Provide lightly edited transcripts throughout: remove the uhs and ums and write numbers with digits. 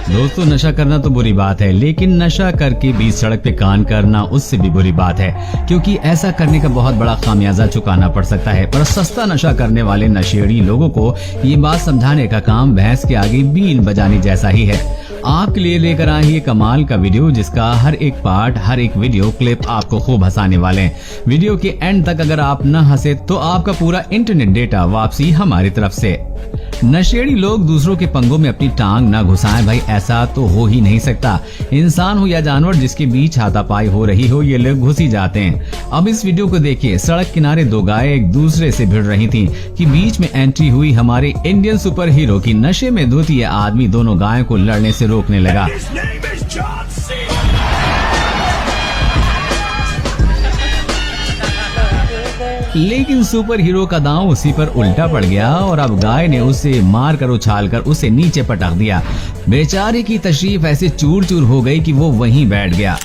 दोस्तों, नशा करना तो बुरी बात है, लेकिन नशा करके बीच सड़क पे कान करना उससे भी बुरी बात है, क्योंकि ऐसा करने का बहुत बड़ा खामियाजा चुकाना पड़ सकता है। पर सस्ता नशा करने वाले नशेड़ी लोगों को ये बात समझाने का काम भैंस के आगे बीन बजाने जैसा ही है। आपके लिए लेकर आए ये कमाल का वीडियो, जिसका हर एक पार्ट, हर एक वीडियो क्लिप आपको खूब हंसाने वाले हैं। वीडियो के एंड तक अगर आप न हंसे तो आपका पूरा इंटरनेट डेटा वापसी हमारी तरफ से। नशेड़ी लोग दूसरों के पंगों में अपनी टांग न घुसाएं भाई, ऐसा तो हो ही नहीं सकता। इंसान हो या जानवर, जिसके बीच हाथापाई हो रही हो, ये लोग घुस ही जाते हैं। अब इस वीडियो को देखिए। सड़क किनारे दो गायें एक दूसरे से भिड़ रही थीं कि बीच में एंट्री हुई हमारे इंडियन सुपर हीरो की नशे में धुत ये आदमी दोनों गायों को लड़ने से रोकने लगा। लेकिन सुपर हीरो का दांव उसी पर उल्टा पड़ गया और अब गाय ने उसे मारकर उछालकर उसे नीचे पटक दिया। बेचारे की तशरीफ ऐसे चूर चूर हो गई कि वो वहीं बैठ गया।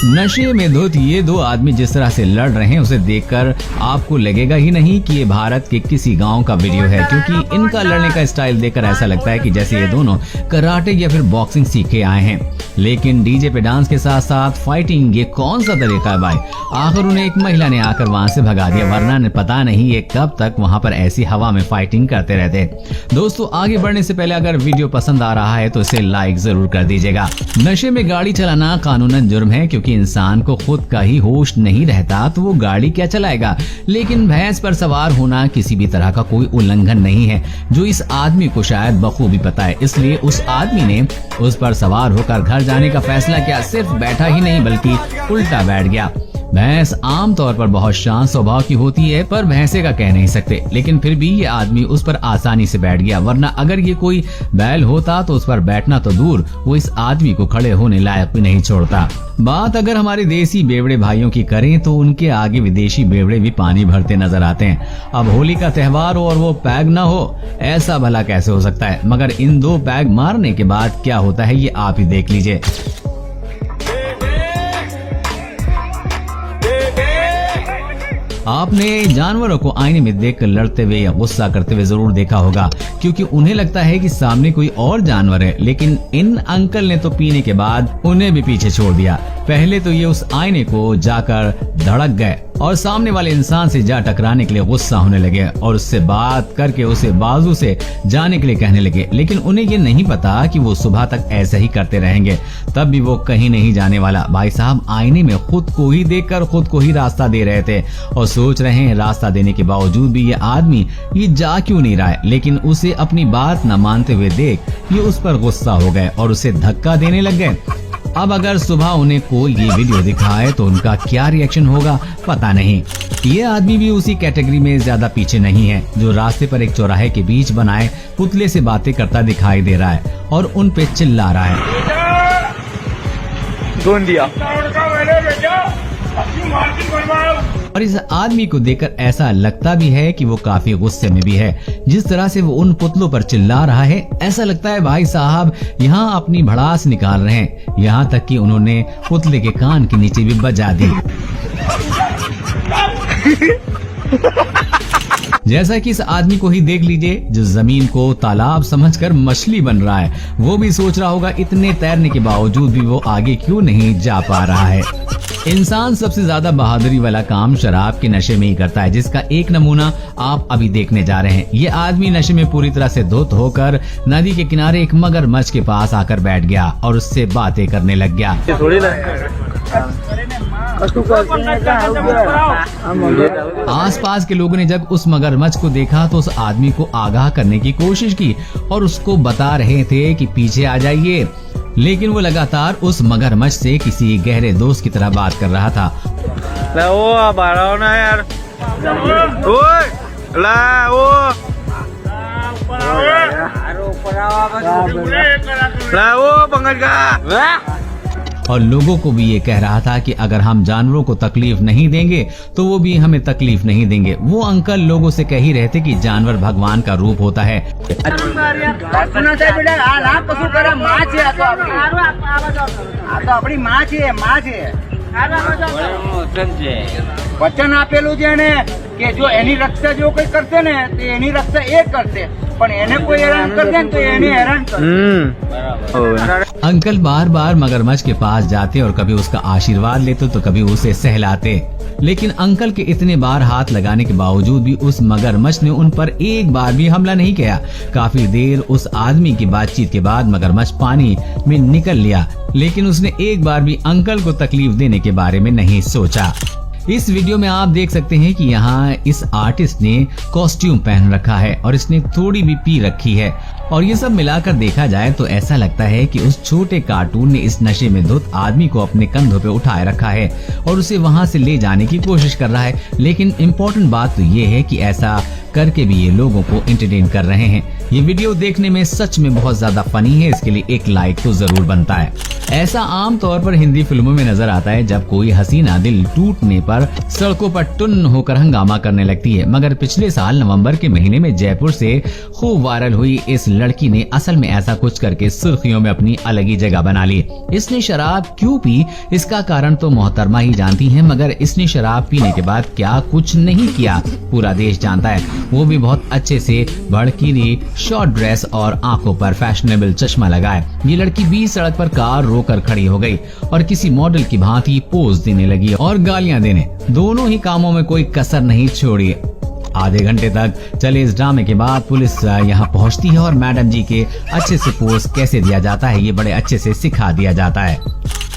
नशे में धुत ये दो आदमी जिस तरह से लड़ रहे हैं, उसे देखकर आपको लगेगा ही नहीं कि ये भारत के किसी गांव का वीडियो है, क्योंकि इनका लड़ने का स्टाइल देखकर ऐसा लगता है कि जैसे ये दोनों कराटे या फिर बॉक्सिंग सीख के आए हैं। लेकिन डीजे पे डांस के साथ साथ फाइटिंग, ये कौन सा तरीका है भाई? आखिर उन्हें एक महिला ने आकर वहाँ से भगा दिया, वरना पता नहीं ये कब तक वहाँ पर ऐसी हवा में फाइटिंग करते रहते। दोस्तों, आगे बढ़ने से पहले अगर वीडियो पसंद आ रहा है तो इसे लाइक जरूर कर दीजिएगा। नशे में गाड़ी चलाना कानूनन जुर्म है, क्योंकि इंसान को खुद का ही होश नहीं रहता तो वो गाड़ी क्या चलाएगा। लेकिन भैंस पर सवार होना किसी भी तरह का कोई उल्लंघन नहीं है, जो इस आदमी को शायद बखूबी पता है। इसलिए उस आदमी ने उस पर सवार होकर घर जाने का फैसला किया। सिर्फ बैठा ही नहीं बल्कि उल्टा बैठ गया। भैंस आमतौर पर बहुत शांत स्वभाव की होती है, पर भैंसे का कह नहीं सकते। लेकिन फिर भी ये आदमी उस पर आसानी से बैठ गया, वरना अगर ये कोई बैल होता तो उस पर बैठना तो दूर, वो इस आदमी को खड़े होने लायक भी नहीं छोड़ता। बात अगर हमारे देसी बेवड़े भाइयों की करें तो उनके आगे विदेशी बेवड़े भी पानी भरते नजर आते हैं। अब होली का त्योहार हो और वो पैग न हो, ऐसा भला कैसे हो सकता है? मगर इन दो पैग मारने के बाद क्या होता है ये आप ही देख लीजिए। आपने जानवरों को आईने में देखकर लड़ते हुए या गुस्सा करते हुए जरूर देखा होगा, क्योंकि उन्हें लगता है कि सामने कोई और जानवर है। लेकिन इन अंकल ने तो पीने के बाद उन्हें भी पीछे छोड़ दिया। पहले तो ये उस आईने को जाकर धड़क गए और सामने वाले इंसान से जा टकराने के लिए गुस्सा होने लगे और उससे बात करके उसे बाजू से जाने के लिए कहने लगे। लेकिन उन्हें ये नहीं पता कि वो सुबह तक ऐसे ही करते रहेंगे, तब भी वो कहीं नहीं जाने वाला। भाई साहब आईने में खुद को ही देखकर खुद को ही रास्ता दे रहे थे और सोच रहे हैं रास्ता देने के बावजूद भी ये आदमी ये जा क्यों नहीं रहा है। लेकिन उसे अपनी बात न मानते हुए देख ये उस पर गुस्सा हो गए और उसे धक्का देने लग गए। अब अगर सुबह उन्हें कोई ये वीडियो दिखाए तो उनका क्या रिएक्शन होगा पता नहीं। ये आदमी भी उसी कैटेगरी में ज्यादा पीछे नहीं है, जो रास्ते पर एक चौराहे के बीच बनाए पुतले से बातें करता दिखाई दे रहा है और उन पे चिल्ला रहा है। और इस आदमी को देखकर ऐसा लगता भी है कि वो काफी गुस्से में भी है। जिस तरह से वो उन पुतलों पर चिल्ला रहा है, ऐसा लगता है भाई साहब यहाँ अपनी भड़ास निकाल रहे हैं। यहाँ तक कि उन्होंने पुतले के कान के नीचे भी बजा दी। जैसा कि इस आदमी को ही देख लीजिए, जो जमीन को तालाब समझकर मछली बन रहा है। वो भी सोच रहा होगा इतने तैरने के बावजूद भी वो आगे क्यों नहीं जा पा रहा है। इंसान सबसे ज्यादा बहादुरी वाला काम शराब के नशे में ही करता है, जिसका एक नमूना आप अभी देखने जा रहे हैं। ये आदमी नशे में पूरी तरह से धुत होकर नदी के किनारे एक मगरमच्छ के पास आकर बैठ गया और उससे बातें करने लग गया। आसपास के लोगों ने जब उस मगरमच्छ को देखा तो उस आदमी को आगाह करने की कोशिश की और उसको बता रहे थे कि पीछे आ जाइए। लेकिन वो लगातार उस मगरमच्छ से किसी गहरे दोस्त की तरह बात कर रहा था। और लोगों को भी ये कह रहा था कि अगर हम जानवरों को तकलीफ नहीं देंगे तो वो भी हमें तकलीफ नहीं देंगे। वो अंकल लोगों से कह ही रहे थे कि जानवर भगवान का रूप होता है। अपनी माँ વચન આપેલું છે ને કે જો એની રક્ષા જો કોઈ કરશે ને તો એની રક્ષા એ કરશે, પણ એને કોઈ હેરાન કરશે ને તો એને હેરાन करશે। अंकल बार बार मगरमच्छ के पास जाते और कभी उसका आशीर्वाद लेते तो कभी उसे सहलाते, लेकिन अंकल के इतने बार हाथ लगाने के बावजूद भी उस मगरमच्छ ने उन पर एक बार भी हमला नहीं किया। काफी देर उस आदमी की बातचीत के बाद मगरमच्छ पानी में निकल लिया, लेकिन उसने एक बार भी अंकल को तकलीफ देने के बारे में नहीं सोचा। इस वीडियो में आप देख सकते हैं कि यहाँ इस आर्टिस्ट ने कॉस्ट्यूम पहन रखा है और इसने थोड़ी भी पी रखी है, और ये सब मिलाकर देखा जाए तो ऐसा लगता है कि उस छोटे कार्टून ने इस नशे में धुत आदमी को अपने कंधों पे उठाए रखा है और उसे वहाँ से ले जाने की कोशिश कर रहा है। लेकिन इम्पोर्टेंट बात तो ये है कि ऐसा करके भी ये लोगों को एंटरटेन कर रहे हैं। ये वीडियो देखने में सच में बहुत ज्यादा फनी है, इसके लिए एक लाइक तो जरूर बनता है। ऐसा आम तौर पर हिंदी फिल्मों में नजर आता है जब कोई हसीना दिल टूटने पर सड़कों पर टुन्न होकर हंगामा करने लगती है, मगर पिछले साल नवंबर के महीने में जयपुर से खूब वायरल हुई इस लड़की ने असल में ऐसा कुछ करके सुर्खियों में अपनी अलग ही जगह बना ली। इसने शराब क्यों पी इसका कारण तो मोहतरमा ही जानती हैं, मगर इसने शराब पीने के बाद क्या कुछ नहीं किया पूरा देश जानता है, वो भी बहुत अच्छे से भड़कीली शॉर्ट ड्रेस और आंखों पर फैशनेबल चश्मा लगाए। ये लड़की बीच सड़क पर कार रोकर खड़ी हो गई और किसी मॉडल की भांति पोज देने लगी और गालियां देने, दोनों ही कामों में कोई कसर नहीं छोड़ी। आधे घंटे तक चले इस ड्रामे के बाद पुलिस यहाँ पहुँचती है और मैडम जी के अच्छे से पोज कैसे दिया जाता है ये बड़े अच्छे से सिखा दिया जाता है।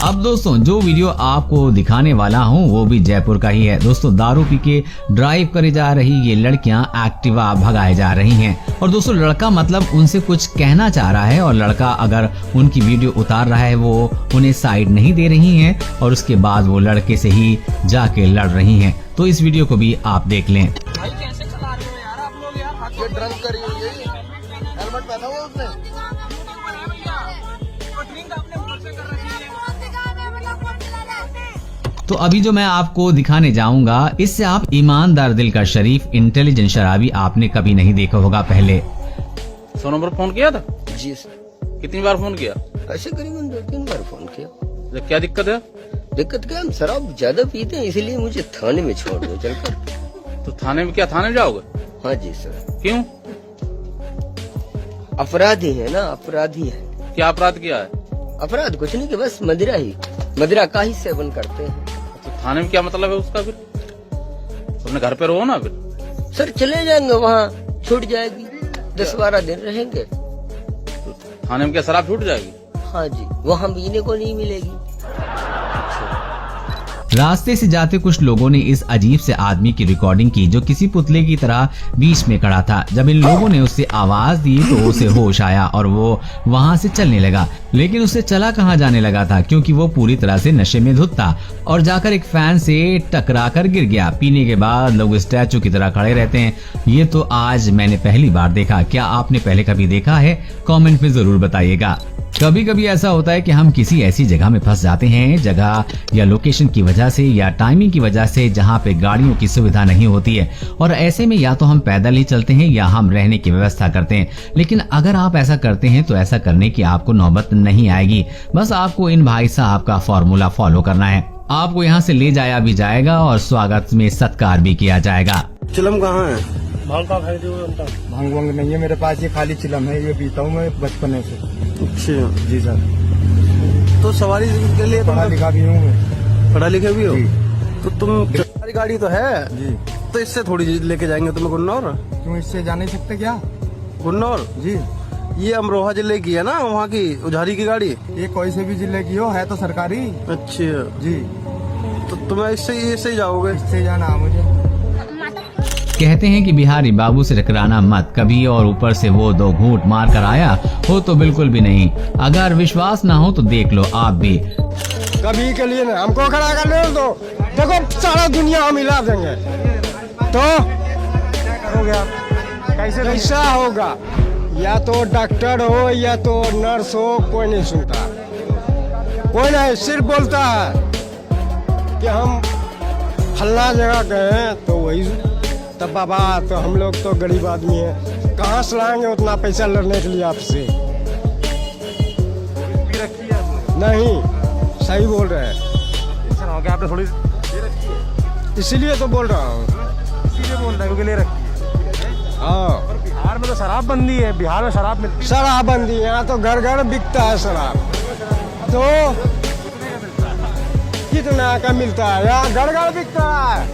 अब दोस्तों जो वीडियो आपको दिखाने वाला हूँ वो भी जयपुर का ही है। दोस्तों दारू पी के ड्राइव करे जा रही ये लड़कियां एक्टिवा भगाए जा रही हैं, और दोस्तों लड़का मतलब उनसे कुछ कहना चाह रहा है और लड़का अगर उनकी वीडियो उतार रहा है वो उन्हें साइड नहीं दे रही हैं और उसके बाद वो लड़के से ही जाके लड़ रही हैं। तो इस वीडियो को भी आप देख लें। भाई कैसे चला रहे हो यार आप लोग यार, ये ड्रंक करी हुई है, हेलमेट पहना हुआ उसने, ड्रिंक आपने मुझ से कर रखी है। तो अभी जो मैं आपको दिखाने जाऊंगा इससे आप ईमानदार दिल का शरीफ इंटेलिजेंट शराबी आपने कभी नहीं देखा होगा पहले। 100 नंबर फोन किया था? जी सर। कितनी बार फोन किया? ऐसे करीबन 2-3 बार फोन किया। क्या दिक्कत है? दिक्कत क्या, हम शराब ज्यादा पीते हैं इसलिए मुझे थाने में छोड़ दो चलकर। तो थाने में क्या, थाने जाओगे? हाँ जी सर। क्यों? अपराधी है ना, अपराधी है। क्या अपराध किया है? अपराध कुछ नहीं कि बस मदिरा का ही सेवन करते हैं। तो थाने में क्या मतलब है उसका? फिर अपने घर पे रहो ना। फिर सर चले जाएंगे वहाँ, छूट जाएगी, 10-12 दिन रहेंगे। तो थाने में क्या शराब छूट जाएगी? हाँ जी, वहाँ पीने को नहीं मिलेगी। रास्ते से जाते कुछ लोगों ने इस अजीब से आदमी की रिकॉर्डिंग की जो किसी पुतले की तरह बीच में खड़ा था। जब इन लोगों ने उससे आवाज दी तो उसे होश आया और वो वहां से चलने लगा, लेकिन उससे चला कहां जाने लगा था क्योंकि वो पूरी तरह से नशे में धुत था और जाकर एक फैन से टकरा कर गिर गया। पीने के बाद लोग स्टैचू की तरह खड़े रहते हैं, ये तो आज मैंने पहली बार देखा। क्या आपने पहले कभी देखा है? कमेंट में जरूर बताइएगा। कभी कभी ऐसा होता है कि हम किसी ऐसी जगह में फंस जाते हैं, जगह या लोकेशन की वजह से या टाइमिंग की वजह से जहाँ पे गाड़ियों की सुविधा नहीं होती है, और ऐसे में या तो हम पैदल ही चलते हैं या हम रहने की व्यवस्था करते हैं। लेकिन अगर आप ऐसा करते हैं तो ऐसा करने की आपको नौबत नहीं आएगी। बस आपको इन भाई साहब का फॉर्मूला फॉलो करना है। आपको यहाँ से ले जाया भी जाएगा और स्वागत में सत्कार भी किया जाएगा। चिलम कहाँ है? भांग का खाई भांग वांग नहीं है मेरे पास, ये खाली चिलम है, ये पीता हूँ मैं बचपन से। अच्छा जी सर। तो सवारी के लिए पढ़ा लिखा भी हूँ मैं। पढ़ा लिखा भी हो? जी। तो तुम तुम्हारी गाड़ी तो है जी, तो इससे थोड़ी लेके जाएंगे तुम्हें गुन्नौर। क्यों इससे जा नहीं सकते क्या? गुन्नौर जी, ये अमरोहा जिले की है ना, वहाँ की उधारी की गाड़ी। ये कोई से भी जिले की हो, है तो सरकारी। अच्छा जी, तो तुम्हें इससे ही जाओगे? इससे जाना है मुझे। कहते हैं कि बिहारी बाबू से टकराना मत कभी, और ऊपर से वो 2 घूंट मार कर आया हो तो बिल्कुल भी नहीं। अगर विश्वास ना हो तो देख लो आप भी। कभी के लिए ना हमको खड़ा कर ले तो देखो सारा दुनिया हम हिला देंगे। तो क्या करोगे आप? कैसा होगा? या तो डॉक्टर हो या तो नर्स हो, कोई नहीं सुनता, कोई नहीं, सिर्फ बोलता है कि हम फल्ला जगह गए हैं तो वही। तब बाबा तो हम लोग तो गरीब आदमी है, कहाँ से लाएंगे उतना पैसा लड़ने के लिए आपसे? नहीं, सही बोल रहे हैं। आपने थोड़ी इसीलिए तो बोल रहा हूँ। इसीलिए बोल रहा है क्योंकि ले रखी है। हाँ, बिहार में तो शराबबंदी है, बिहार में शराब मिलती है। शराबबंदी यहाँ तो घर घर बिकता है शराब। तो कितना का मिलता है? यहाँ घर घर बिकता है,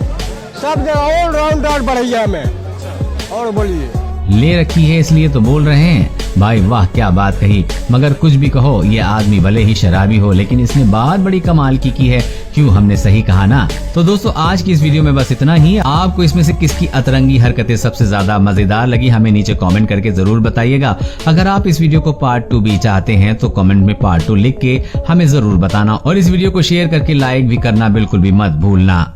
सब जगह ऑलराउंडर बढ़िया में। और बोलिए, ले रखी है इसलिए तो बोल रहे हैं। भाई वाह, क्या बात कही। मगर कुछ भी कहो, ये आदमी भले ही शराबी हो, लेकिन इसने बात बड़ी कमाल की है। क्यों, हमने सही कहा ना। तो दोस्तों, आज की इस वीडियो में बस इतना ही। आपको इसमें से किसकी अतरंगी हरकतें सबसे ज्यादा मजेदार लगी, हमें नीचे कमेंट करके जरूर बताइएगा। अगर आप इस वीडियो को पार्ट 2 भी चाहते हैं तो कमेंट में पार्ट 2 लिख के हमें जरूर बताना, और इस वीडियो को शेयर करके लाइक भी करना बिल्कुल भी मत भूलना।